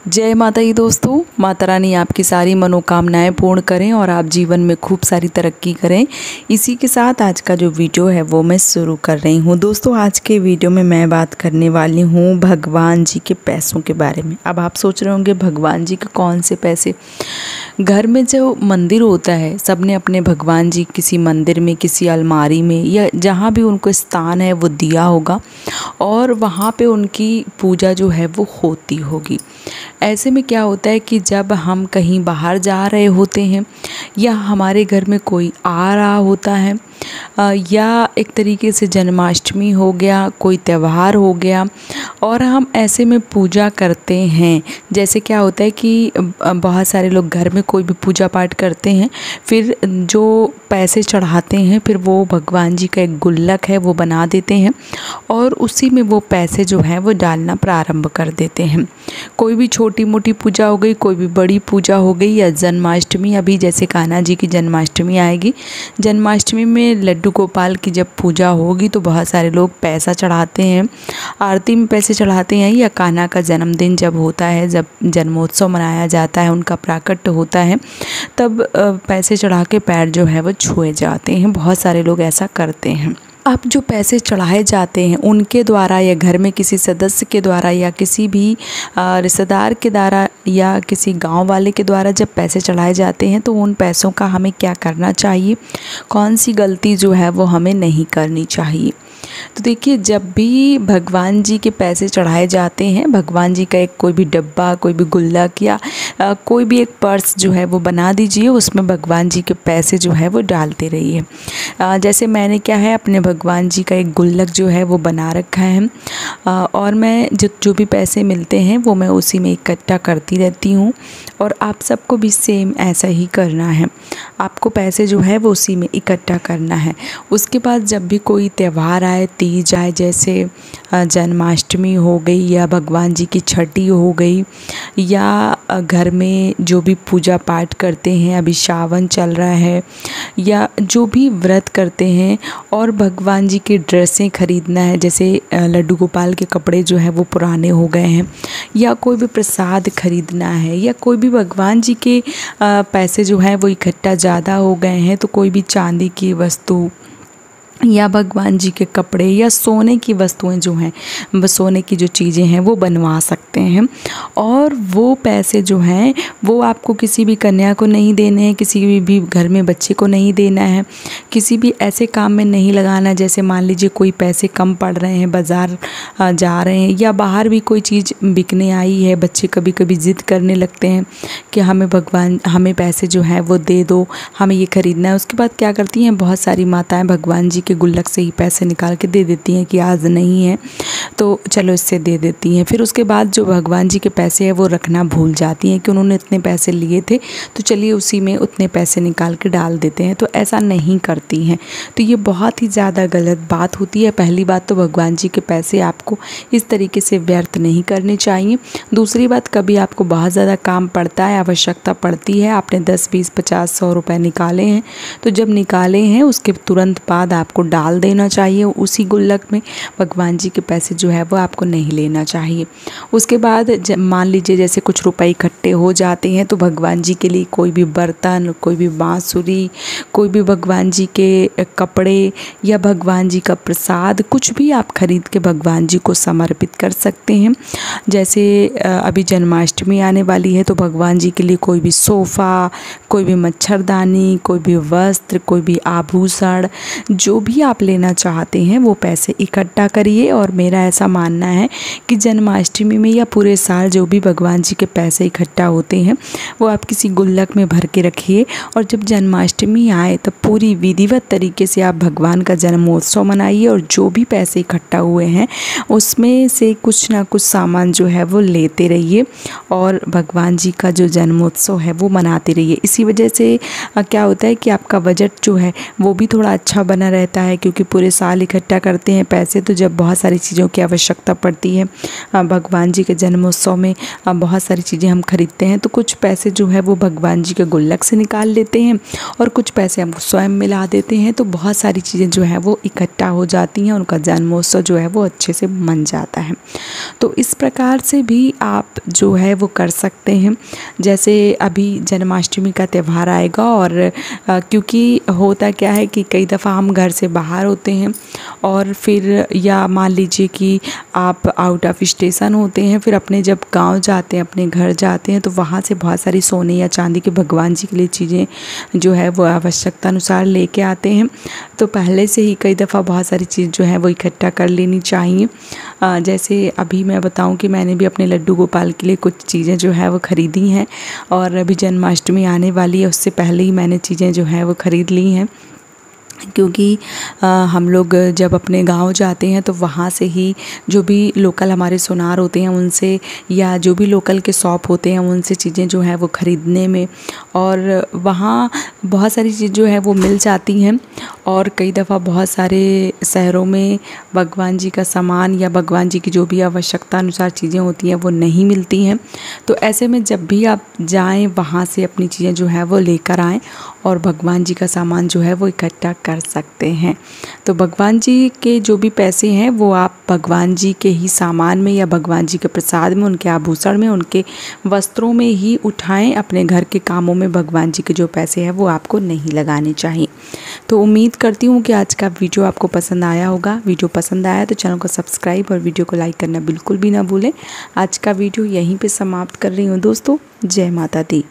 जय माता दी दोस्तों। माता रानी आपकी सारी मनोकामनाएं पूर्ण करें और आप जीवन में खूब सारी तरक्की करें। इसी के साथ आज का जो वीडियो है वो मैं शुरू कर रही हूँ। दोस्तों आज के वीडियो में मैं बात करने वाली हूँ भगवान जी के पैसों के बारे में। अब आप सोच रहे होंगे भगवान जी के कौन से पैसे। घर में जो मंदिर होता है सबने अपने भगवान जी किसी मंदिर में, किसी अलमारी में या जहाँ भी उनको स्थान है वो दिया होगा और वहाँ पे उनकी पूजा जो है वो होती होगी। ऐसे में क्या होता है कि जब हम कहीं बाहर जा रहे होते हैं या हमारे घर में कोई आ रहा होता है या एक तरीके से जन्माष्टमी हो गया, कोई त्यौहार हो गया और हम ऐसे में पूजा करते हैं। जैसे क्या होता है कि बहुत सारे लोग घर में कोई भी पूजा पाठ करते हैं, फिर जो पैसे चढ़ाते हैं फिर वो भगवान जी का एक गुल्लक है वो बना देते हैं और उसी में वो पैसे जो हैं वो डालना प्रारंभ कर देते हैं। कोई भी छोटी मोटी पूजा हो गई, कोई भी बड़ी पूजा हो गई या जन्माष्टमी, अभी जैसे कान्हा जी की जन्माष्टमी आएगी, जन्माष्टमी में लड्डू गोपाल की जब पूजा होगी तो बहुत सारे लोग पैसा चढ़ाते हैं, आरती में पैसे चढ़ाते हैं। या कान्हा का जन्मदिन जब होता है, जब जन्मोत्सव मनाया जाता है, उनका प्राकट्य होता है, तब पैसे चढ़ा के पैर जो है वो छुए जाते हैं। बहुत सारे लोग ऐसा करते हैं। अब जो पैसे चढ़ाए जाते हैं उनके द्वारा या घर में किसी सदस्य के द्वारा या किसी भी रिश्तेदार के द्वारा या किसी गांव वाले के द्वारा जब पैसे चढ़ाए जाते हैं तो उन पैसों का हमें क्या करना चाहिए, कौन सी गलती जो है वो हमें नहीं करनी चाहिए। तो देखिए, जब भी भगवान जी के पैसे चढ़ाए जाते हैं, भगवान जी का एक कोई भी डब्बा, कोई भी गुल्लक या कोई भी एक पर्स जो है वो बना दीजिए, उसमें भगवान जी के पैसे जो है वो डालते रहिए। जैसे मैंने क्या है अपने भगवान जी का एक गुल्लक जो है वो बना रखा है और मैं जो भी पैसे मिलते हैं वो मैं उसी में इकट्ठा करती रहती हूँ और आप सबको भी सेम ऐसा ही करना है। आपको पैसे जो है वो उसी में इकट्ठा करना है। उसके बाद जब भी कोई त्यौहार आए, तीज आए, जैसे जन्माष्टमी हो गई या भगवान जी की छठी हो गई या घर में जो भी पूजा पाठ करते हैं, अभी सावन चल रहा है, या जो भी व्रत करते हैं और भगवान जी की ड्रेसें खरीदना है, जैसे लड्डू गोपाल के कपड़े जो है वो पुराने हो गए हैं, या कोई भी प्रसाद खरीदना है, या कोई भी भगवान जी के पैसे जो हैं वो इकट्ठा ज़्यादा हो गए हैं तो कोई भी चांदी की वस्तु या भगवान जी के कपड़े या सोने की वस्तुएं जो हैं, सोने की जो चीज़ें हैं वो बनवा सकते हैं। और वो पैसे जो हैं वो आपको किसी भी कन्या को नहीं देने हैं, किसी भी घर में बच्चे को नहीं देना है, किसी भी ऐसे काम में नहीं लगाना। जैसे मान लीजिए कोई पैसे कम पड़ रहे हैं, बाज़ार जा रहे हैं या बाहर भी कोई चीज़ बिकने आई है, बच्चे कभी कभी ज़िद करने लगते हैं कि हमें पैसे जो है वो दे दो, हमें ये ख़रीदना है। उसके बाद क्या करती हैं बहुत सारी माताएँ भगवान जी के गुल्लक से ही पैसे निकाल के दे देती हैं कि आज नहीं है तो चलो इससे दे देती हैं। फिर उसके बाद जो भगवान जी के पैसे हैं वो रखना भूल जाती हैं कि उन्होंने इतने पैसे लिए थे तो चलिए उसी में उतने पैसे निकाल के डाल देते हैं। तो ऐसा नहीं करती हैं, तो ये बहुत ही ज़्यादा गलत बात होती है। पहली बात तो भगवान जी के पैसे आपको इस तरीके से व्यर्थ नहीं करने चाहिए। दूसरी बात, कभी आपको बहुत ज़्यादा काम पड़ता है, आवश्यकता पड़ती है, आपने 10, 20, 50, 100 रुपये निकाले हैं, तो जब निकाले हैं उसके तुरंत बाद आपको डाल देना चाहिए उसी गुल्लक में। भगवान जी के पैसे जो है वो आपको नहीं लेना चाहिए। उसके बाद मान लीजिए जैसे कुछ रुपए इकट्ठे हो जाते हैं तो भगवान जी के लिए कोई भी बर्तन, कोई भी बांसुरी, कोई भी भगवान जी के कपड़े या भगवान जी का प्रसाद, कुछ भी आप खरीद के भगवान जी को समर्पित कर सकते हैं। जैसे अभी जन्माष्टमी आने वाली है तो भगवान जी के लिए कोई भी सोफ़ा, कोई भी मच्छरदानी, कोई भी वस्त्र, कोई भी आभूषण, जो भी आप लेना चाहते हैं वो पैसे इकट्ठा करिए। और मेरा ऐसा मानना है कि जन्माष्टमी में या पूरे साल जो भी भगवान जी के पैसे इकट्ठा होते हैं वो आप किसी गुल्लक में भर के रखिए और जब जन्माष्टमी आए तब पूरी विधिवत तरीके से आप भगवान का जन्मोत्सव मनाइए और जो भी पैसे इकट्ठा हुए हैं उसमें से कुछ ना कुछ सामान जो है वो लेते रहिए और भगवान जी का जो जन्मोत्सव है वो मनाते रहिए। इसी वजह से क्या होता है कि आपका बजट जो है वो भी थोड़ा अच्छा बना रहता है, क्योंकि पूरे साल इकट्ठा करते हैं पैसे तो जब बहुत सारी चीज़ों की आवश्यकता पड़ती है। भगवान जी के जन्मोत्सव में बहुत सारी चीज़ें हम खरीदते हैं, तो कुछ पैसे जो है वो भगवान जी के गुल्लक से निकाल लेते हैं और कुछ पैसे हम स्वयं मिला देते हैं, तो बहुत सारी चीज़ें जो है वो इकट्ठा हो जाती हैं, उनका जन्मोत्सव जो है वो अच्छे से मन जाता है। तो इस प्रकार से भी आप जो है वो कर सकते हैं। जैसे अभी जन्माष्टमी का त्यौहार आएगा और क्योंकि होता क्या है कि कई दफ़ा हम घर से बाहर होते हैं और फिर या मान लीजिए कि आप आउट ऑफ स्टेशन होते हैं, फिर अपने जब गांव जाते हैं, अपने घर जाते हैं, तो वहाँ से बहुत सारी सोने या चांदी के भगवान जी के लिए चीज़ें जो है वो आवश्यकता अनुसार लेके आते हैं। तो पहले से ही कई दफ़ा बहुत सारी चीज़ जो है वो इकट्ठा कर लेनी चाहिए। जैसे अभी मैं बताऊं कि मैंने भी अपने लड्डू गोपाल के लिए कुछ चीज़ें जो है वो ख़रीदी हैं और अभी जन्माष्टमी आने वाली है, उससे पहले ही मैंने चीज़ें जो है वो ख़रीद ली हैं, क्योंकि हम लोग जब अपने गांव जाते हैं तो वहाँ से ही जो भी लोकल हमारे सुनार होते हैं उनसे या जो भी लोकल के शॉप होते हैं उनसे चीज़ें जो हैं वो ख़रीदने में, और वहाँ बहुत सारी चीज़ जो है वो मिल जाती हैं। और कई दफ़ा बहुत सारे शहरों में भगवान जी का सामान या भगवान जी की जो भी आवश्यकता अनुसार चीज़ें होती हैं वो नहीं मिलती हैं। तो ऐसे में जब भी आप जाएं वहाँ से अपनी चीज़ें जो है वो लेकर आएँ और भगवान जी का सामान जो है वो इकट्ठा कर सकते हैं। तो भगवान जी के जो भी पैसे हैं वो आप भगवान जी के ही सामान में या भगवान जी के प्रसाद में, उनके आभूषण में, उनके वस्त्रों में ही उठाएं। अपने घर के कामों में भगवान जी के जो पैसे हैं वो आपको नहीं लगाने चाहिए। तो उम्मीद करती हूँ कि आज का वीडियो आपको पसंद आया होगा। वीडियो पसंद आया तो चैनल को सब्सक्राइब और वीडियो को लाइक करना बिल्कुल भी ना भूलें। आज का वीडियो यहीं पे समाप्त कर रही हूँ दोस्तों। जय माता दी।